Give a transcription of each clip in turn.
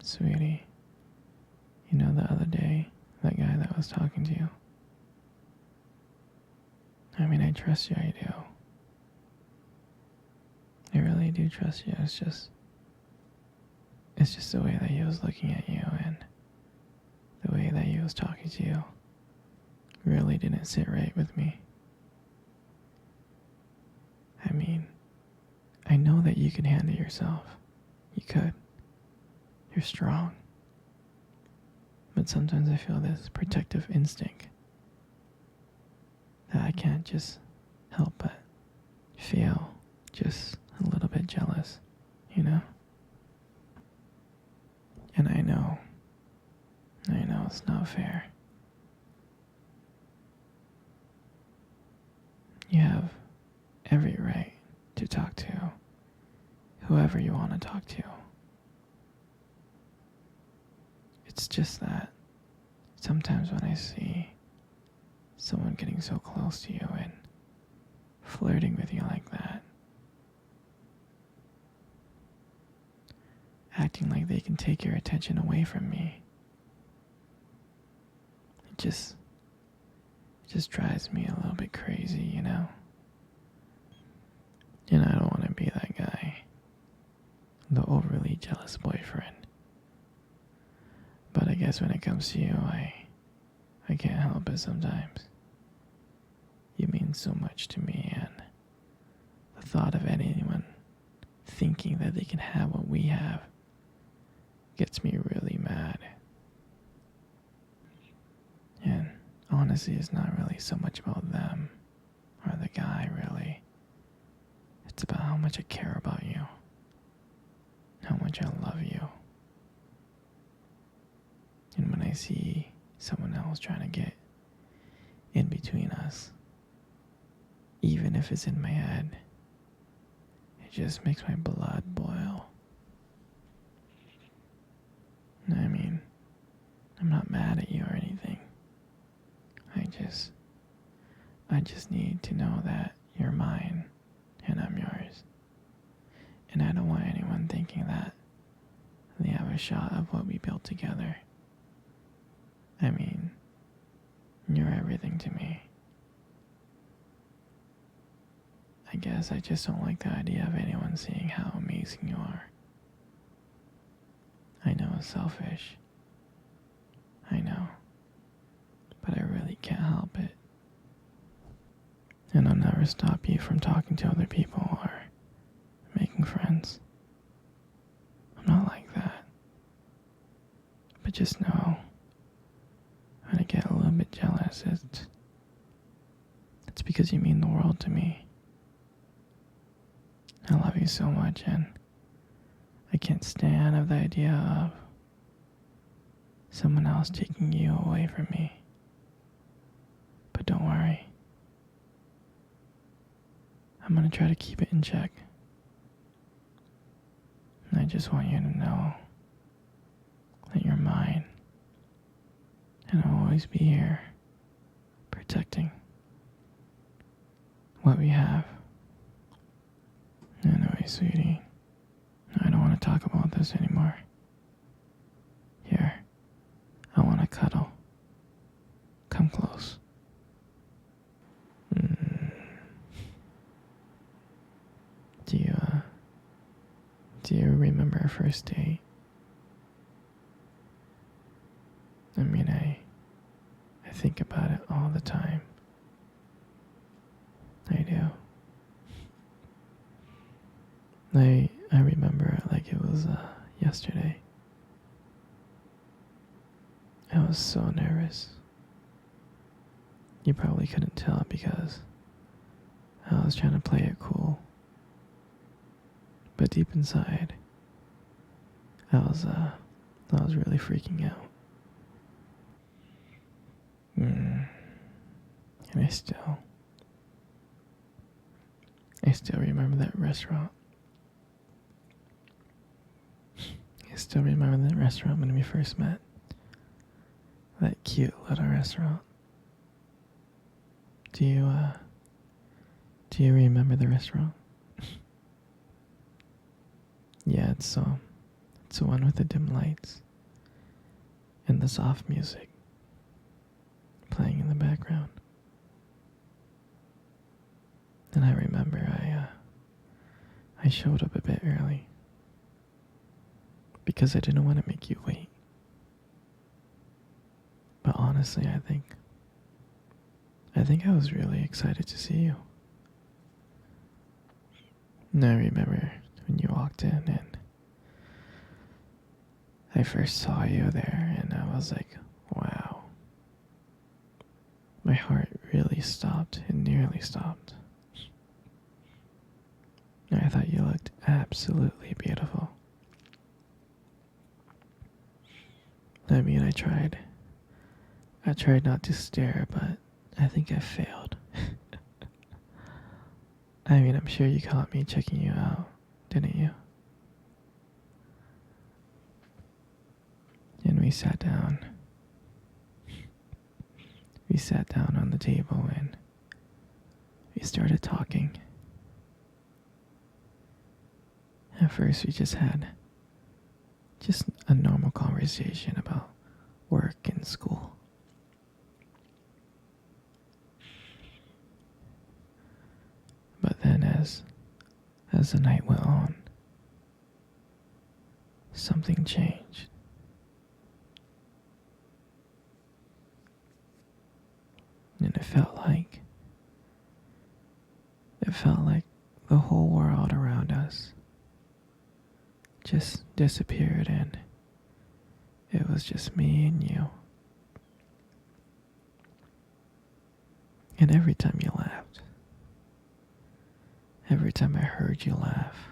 Sweetie, you know the other day, that guy that was talking to you? I mean, I trust you, I do. I really do trust you. It's just the way that he was looking at you and the way that he was talking to you really didn't sit right with me. I mean, I know that you can handle yourself. You could. You're strong. But sometimes I feel this protective instinct that I can't just help but feel just a little bit jealous, you know? And I know it's not fair. You have every right to talk to whoever you want to talk to. It's just that sometimes when I see someone getting so close to you and flirting with you like that, acting like they can take your attention away from me, it just drives me a little bit crazy, you know? And I don't want to be that guy, the overly jealous boyfriend. But I guess when it comes to you, I can't help it sometimes. You mean so much to me, and the thought of anyone thinking that they can have what we have gets me really mad. And honestly, it's not really so much about them or the guy, really. It's about how much I care about you, how much I love you. And when I see someone else trying to get in between us, even if it's in my head, it just makes my blood boil. I mean, I'm not mad at you or anything. I just need to know that you're mine and I'm yours. And I don't want anyone thinking that they have a shot of what we built together. I mean, you're everything to me. I guess I just don't like the idea of anyone seeing how amazing you are. I know it's selfish. I know. But I really can't help it. And I'll never stop you from talking to other people or making friends. I'm not like that. But just know, when I get a little bit jealous, it's because you mean the world to me. I love you so much, and I can't stand the idea of someone else taking you away from me. But don't worry. I'm gonna try to keep it in check. And I just want you to know that you're mine. And I'll always be here, protecting what we have. Anyway, sweetie, I don't want to talk about this anymore. Here, I want to cuddle. Come close. Do you remember our first date? I mean, I think about it all the time. I do. I remember it like it was yesterday. I was so nervous. You probably couldn't tell because I was trying to play it cool. But deep inside, I was really freaking out. And I still remember that restaurant. I still remember that restaurant when we first met. That cute little restaurant. Do you remember the restaurant? Yeah, it's It's the one with the dim lights and the soft music playing in the background. And I remember I showed up a bit early because I didn't want to make you wait. But honestly, I think I was really excited to see you. And I remember when you walked in and I first saw you there and I was like, wow. My heart really stopped and nearly stopped. I thought you looked absolutely beautiful. I mean, I tried not to stare, but I think I failed. I mean, I'm sure you caught me checking you out, didn't you? And we sat down. We sat down on the table and we started talking. At first, we just had a normal conversation about work and school. But then as the night went on, something changed. And it felt like the whole world around us just disappeared and it was just me and you. And every time you laughed, every time I heard you laugh,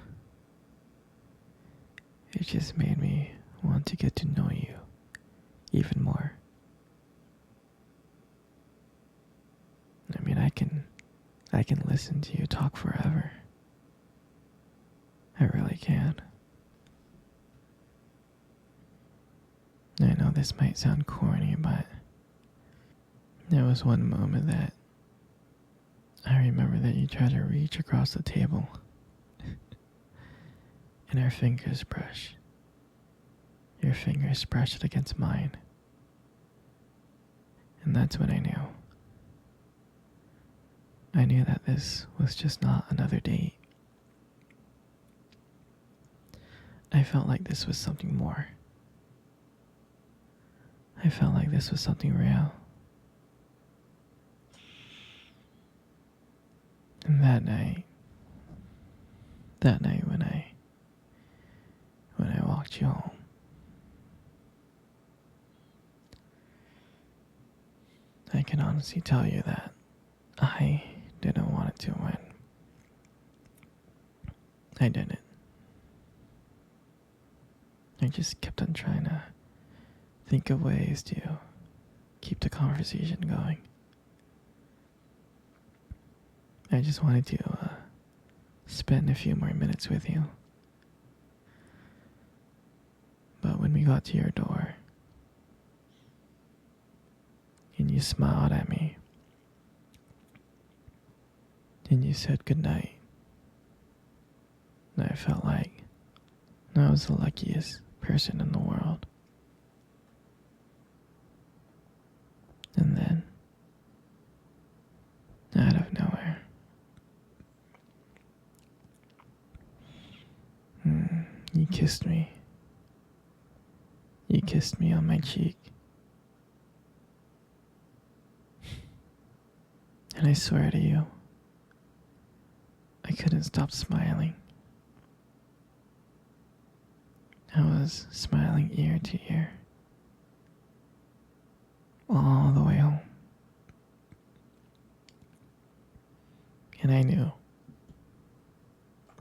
it just made me want to get to know you even more. I mean, I can listen to you talk forever. I really can. I know this might sound corny, but there was one moment that I remember that you tried to reach across the table and our fingers brushed. Your fingers brushed against mine. And that's when I knew. I knew that this was just not another date. I felt like this was something more. I felt like this was something real. And that night when I walked you home, I can honestly tell you that I didn't want it to win. I didn't. I just kept on trying to think of ways to keep the conversation going. I just wanted to spend a few more minutes with you. But when we got to your door, and you smiled at me, and you said goodnight, and I felt like I was the luckiest person in the world. And then, out of nowhere, you kissed me. You kissed me on my cheek. And I swear to you, I couldn't stop smiling. I was smiling ear to ear, all the way home. And I knew,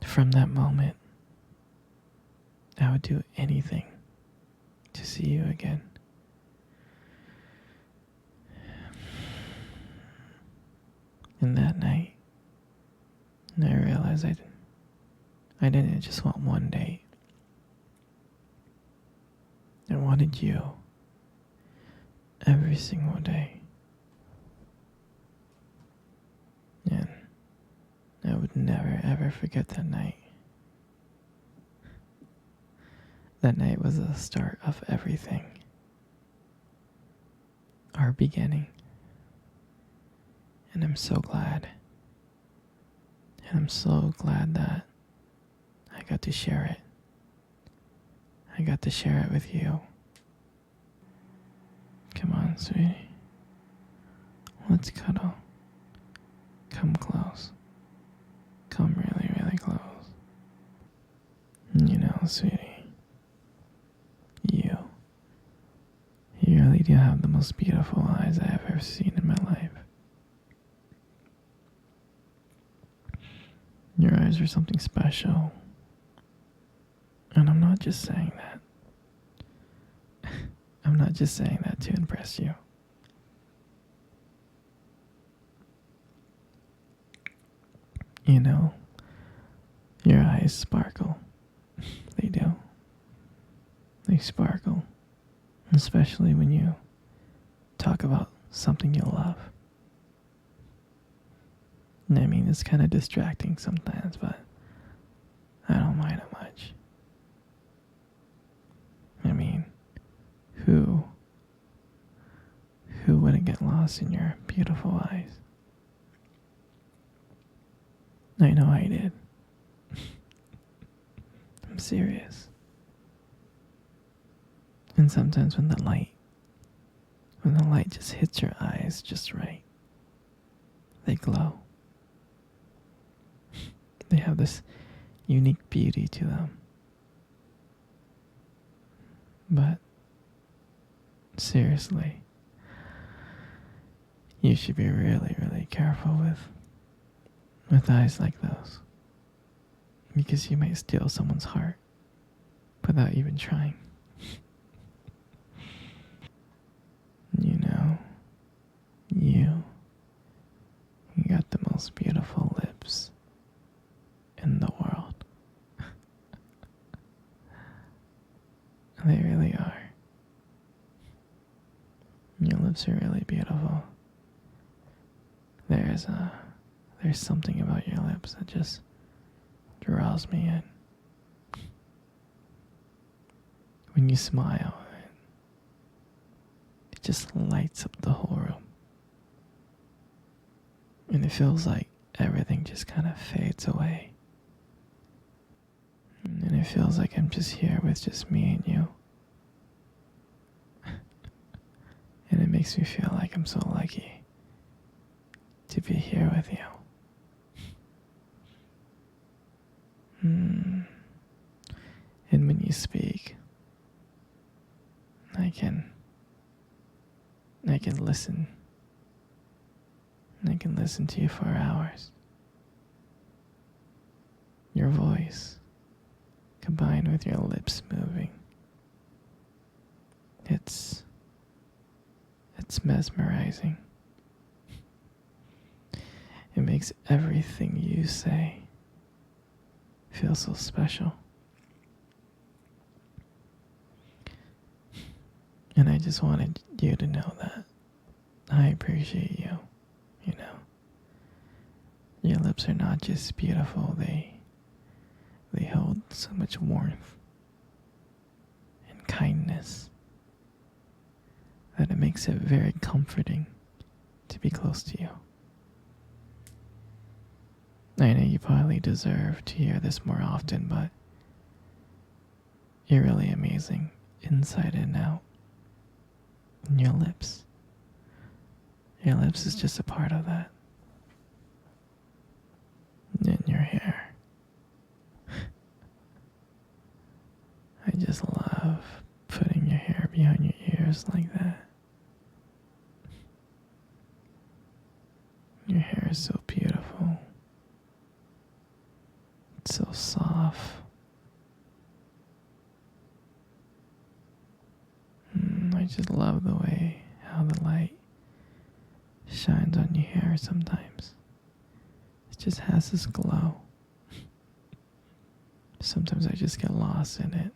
from that moment, I would do anything to see you again. And that night, I realized I didn't just want one date. I wanted you every single day. And I would never ever forget that night. That night was the start of everything. Our beginning. And I'm so glad. And I'm so glad that I got to share it. I got to share it with you. Come on, sweetie. Let's cuddle. Come close. Come really, really close. You know, sweetie, you really do have the most beautiful eyes I have ever seen in my life. Your eyes are something special. And I'm not just saying that. I'm not just saying that to impress you. You know, your eyes sparkle. They do. They sparkle. Especially when you talk about something you love. I mean, it's kind of distracting sometimes, but I don't mind it much. I mean, who wouldn't get lost in your beautiful eyes? I know I did. I'm serious. And sometimes when the light just hits your eyes just right, they glow. They have this unique beauty to them. But seriously, you should be really, really careful with eyes like those. Because you might steal someone's heart without even trying. You know, you got the most beautiful lips in the world. They really are. Your lips are really beautiful. There's something about your lips that just draws me in. When you smile, it just lights up the whole room. And it feels like everything just kind of fades away. And it feels like I'm just here with just me and you. And it makes me feel like I'm so lucky to be here with you. And when you speak, I can listen. I can listen to you for hours. Your voice, combined with your lips moving, it's mesmerizing. It makes everything you say feel so special. And I just wanted you to know that I appreciate you, you know. Your lips are not just beautiful, they hold so much warmth and kindness that it makes it very comforting to be close to you. I know you probably deserve to hear this more often, but you're really amazing inside and out. And your lips is just a part of that. And your hair. I just love putting your hair behind your ears like that. Your hair is so beautiful. It's so soft. I just love the way how the light shines on your hair sometimes. It just has this glow. Sometimes I just get lost in it.